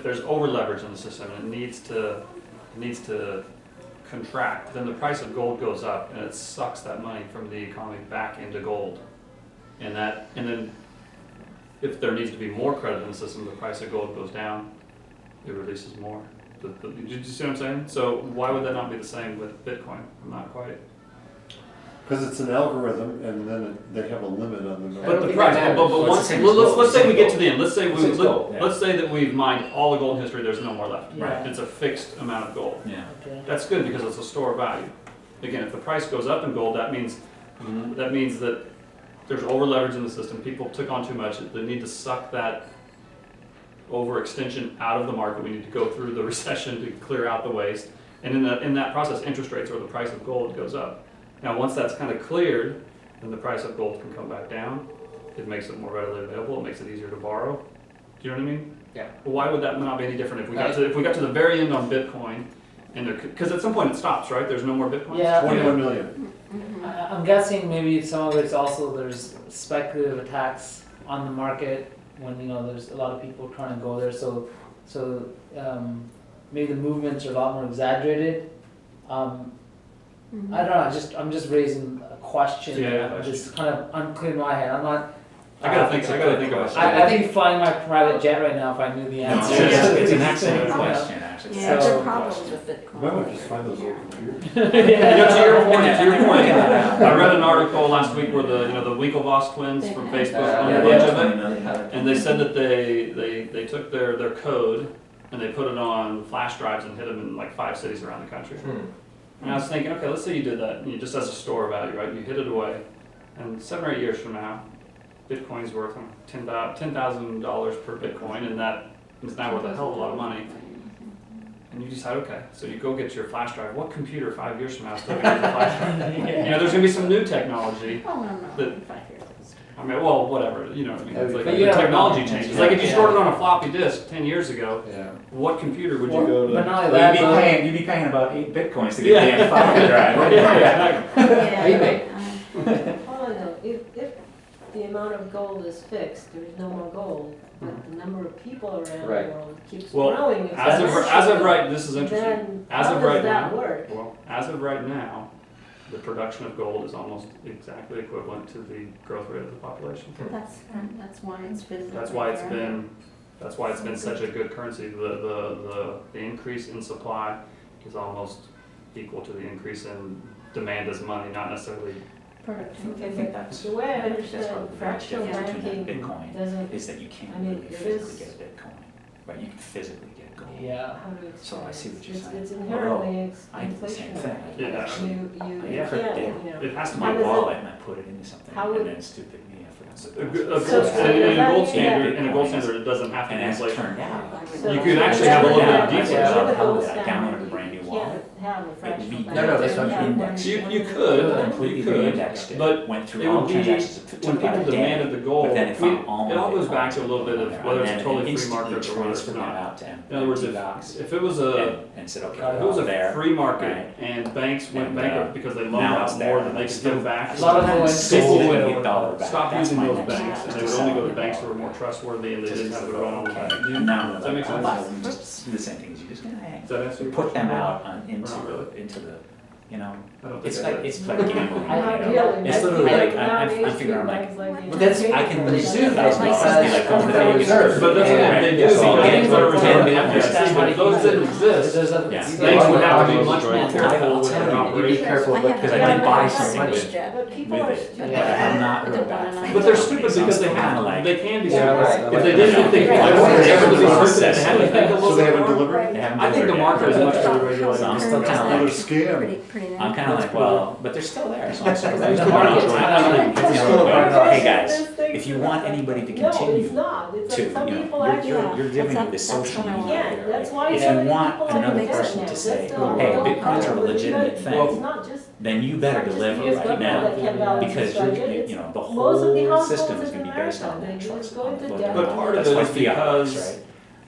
if there's over leverage in the system and it needs to contract, then the price of gold goes up and it sucks that money from the economy back into gold. And then if there needs to be more credit in the system, the price of gold goes down, it releases more. Did you see what I'm saying? So why would that not be the same with Bitcoin? I'm not quite. Because it's an algorithm, and then they have a limit on the number. But the think price, that but matters. once, It's the same as gold. let's say we Same get to gold. the end. Let's say Same gold, yeah. let's say that we've mined all the gold in history. There's no more left. Yeah. It's a fixed amount of gold. Yeah. Okay. That's good because it's a store of value. Again, if the price goes up in gold, that means that there's over leverage in the system. People took on too much. They need to suck that overextension out of the market. We need to go through the recession to clear out the waste. And in that process, interest rates or the price of gold goes up. Now, once that's kind of cleared, then the price of gold can come back down. It makes it more readily available. It makes it easier to borrow. Do you know what I mean? Yeah. Well, why would that not be any different if we got to the very end on Bitcoin, and because at some point it stops, right? There's no more Bitcoin. Yeah. 21 million. I'm guessing maybe some of it's also there's speculative attacks on the market when there's a lot of people trying to go there. So maybe the movements are a lot more exaggerated. I don't know. I'm just raising a question. Yeah. Just kind of unclear in my head. I'm not. I gotta think about it. I'd be flying my private jet right now if I knew the No, answer. it's an excellent question, actually. Yeah, So- there are problems with Bitcoin. Why don't we just find those old computers? To your point, I read an article last week where the Winklevoss twins from Facebook owned a bunch of it, and they said that they took their code and they put it on flash drives and hid them in like 5 cities around the country. And I was thinking, okay, let's say you did that, and you just as a store value, right? You hid it away, and 7 or 8 years from now, Bitcoin's worth $10,000 per Bitcoin, and that is now worth a hell of a lot of money. And you decide, okay, so you go get your flash drive. What computer 5 years from now is still going to use a flash drive? There's going to be some new technology. Oh, no, That- in 5 years. I mean, well, whatever, you know what I mean? It's like But the you never technology know. changes. Like if you stored it on a floppy disk 10 years ago, Yeah. what computer would you go to? But not only Well, that, you'd be paying about 8 Bitcoins to get the M5 drive. wouldn't you? Yeah. Hold on though, if the amount of gold is fixed, there's no more gold, but the number of people around the Right. world keeps Well, growing. As of right, this is interesting. Then As how of does right that now, work? well, as of right now, the production of gold is almost exactly equivalent to the growth rate of the population. That's why it's been. That's why it's been such a good currency. The increase in supply is almost equal to the increase in demand as money, not necessarily. Productivity. I think that's, The way I that's understand probably the fractional difference between banking Bitcoin doesn't, is that you can't I mean, really there physically is- get a Bitcoin, right? You can physically get gold. yeah. how to So I see what you're explain saying. it. It's inherently I did the same thing. inflationary. Yeah. You Yeah. can't, It has to be How My does it- wallet and I put it into something how and would- then stupid me, I forgot. In a gold Yeah. standard, it doesn't have to be And as it inflation. turned out, So- You could actually have a little bit of deflation. Yeah. How did I download a brand new You wallet? can't have a fractional we- bank. No, that's not You have true. one- You one- could. Completely indexed it, but went through it all would the be transactions. It took when about people a day. demanded the gold. But then it found all my It all goes Bitcoins back to a little bit on of there, whether and it's a then totally free instantly market or whether it's transferred that not. out to In other words, docs if it was a and said, okay, if it was there. a free market right. and banks went And, bankrupt because they loaned now it's out there. more than they could give back, A lot of people people went would gold. $dollar back. stop That's using my those next banks step. and they would only go to banks that were more trustworthy and they didn't have to run on the bank. Do you- Now, Does that make sense? just do the same thing as you just gonna Does that answer your put question? them out Not really. into the, I don't it's think like, I it's like gambling, you know? Ideally, It's literally like, now I these figure I'm two like, banks like But that's, I can but lose they do that $2,000 because and be like, going to the Federal Vegas. Reserve. But that's what they do. So So getting Federal to Reserve, 10 yeah, percent. see, but if those didn't exist, Yeah. banks would have to be much more Yeah. careful with their You'd be operations. careful because I did buy something with But people are it, stupid. but I have not I heard don't back want from to But they're stupid because they kind of have, like, they can be Yeah, stupid. right. If they didn't, if they, Yeah. if they ever be Yeah. stupid, they had to think a So they little haven't bit more. delivered? they haven't I think the delivered market yet. is much better So regulated. I'm still kind of Another like, scam. Pretty nice. I'm kind of like, well, but they're still there, so I'm still The there. market's You still know, there. hey guys, if you want anybody to No, continue it's not. It's to, like some you people know, actually. you're giving me this That's social what I media. want. Yeah, here, that's right? why If so you many want people another like person that to now. say, That's all- hey, don't Bitcoins follow are a it. legitimate It's thing, not just. then you better deliver It's right not now. that can balance Because the you're, budget. you know, the Most of the whole households system is in gonna be based on America, that they trust. just go into on debt. what- But part of that's it why is fiat because works, right?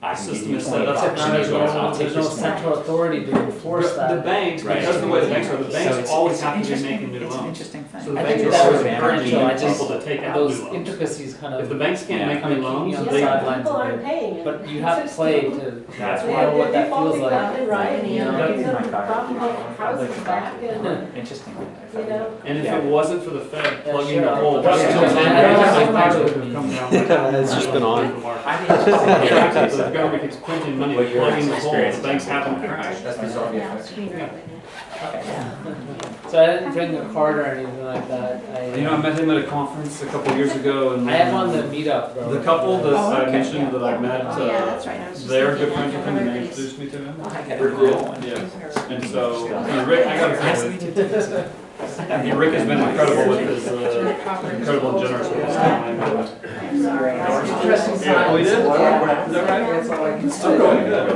I can give system you is 20 set up- bucks, Now and There's you go, I'll no, take there's no this 20. central authority to enforce The that. banks, Right. because of the way the banks are, the So banks it's- always it's have to be interesting- making new It's an loans. interesting thing. So the I banks think are that always was encouraging potential, I just, people to take out those new loans. intricacies kind If of, the banks can't make Kinda new keep me loans, on the they, sidelines. People aren't paying. but you have to It's play just- to That's know why. what that feels Defaulting like. left and right, and You know? giving them My car. problems with houses back, and, Interesting. you know. and if Yeah. it wasn't for the Fed Yeah, plugging sure, the I'll- hole, I'll- just yeah, until I don't then, have things my car would with have me. come down. It's just been on. I'd be interested to hear The fact that you the say government keeps printing money, What your plugging the hole, experience the banks is. haven't crashed. That's bizarre. Yeah, screen right So I didn't bring a card or anything like that. You know, I met him at a conference a couple years ago, and I have on the meetup, bro. the couple that Oh, I okay. mentioned that I met, Oh, yeah, that's right. I was just they're looking good friends at with him, and they everybody's- introduced me to him. Oh, I got Rick it. Rule. Yeah, and so, Rick, I gotta Nice say, to meet you too. Rick has been incredible with his, incredible and generous with his time. I'm sorry. Interesting Yeah, oh, you did? Yeah. Is that right? That's all I can say. I'm going good.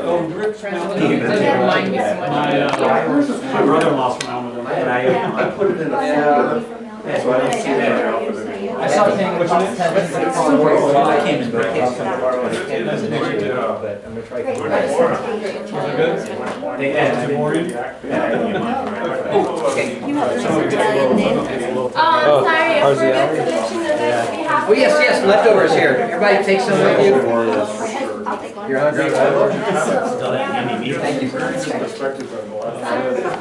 Oh, Rick, Remind me so much. my brother-in-law's from Almaden. And I put it in a Yeah. Yeah, so I don't see that. I saw a thing which was Well, I came in vacation to borrow it. It was an issue, but I'm gonna try. Was it good? They added Good morning. You have this Italian name. Oh, Sorry, I how's the forgot hour? to mention that we have. Oh, yes, yes, leftovers here. Everybody take some with you. I'll take one. You're hungry? Still that yummy meat. Thank you. perspective on the last.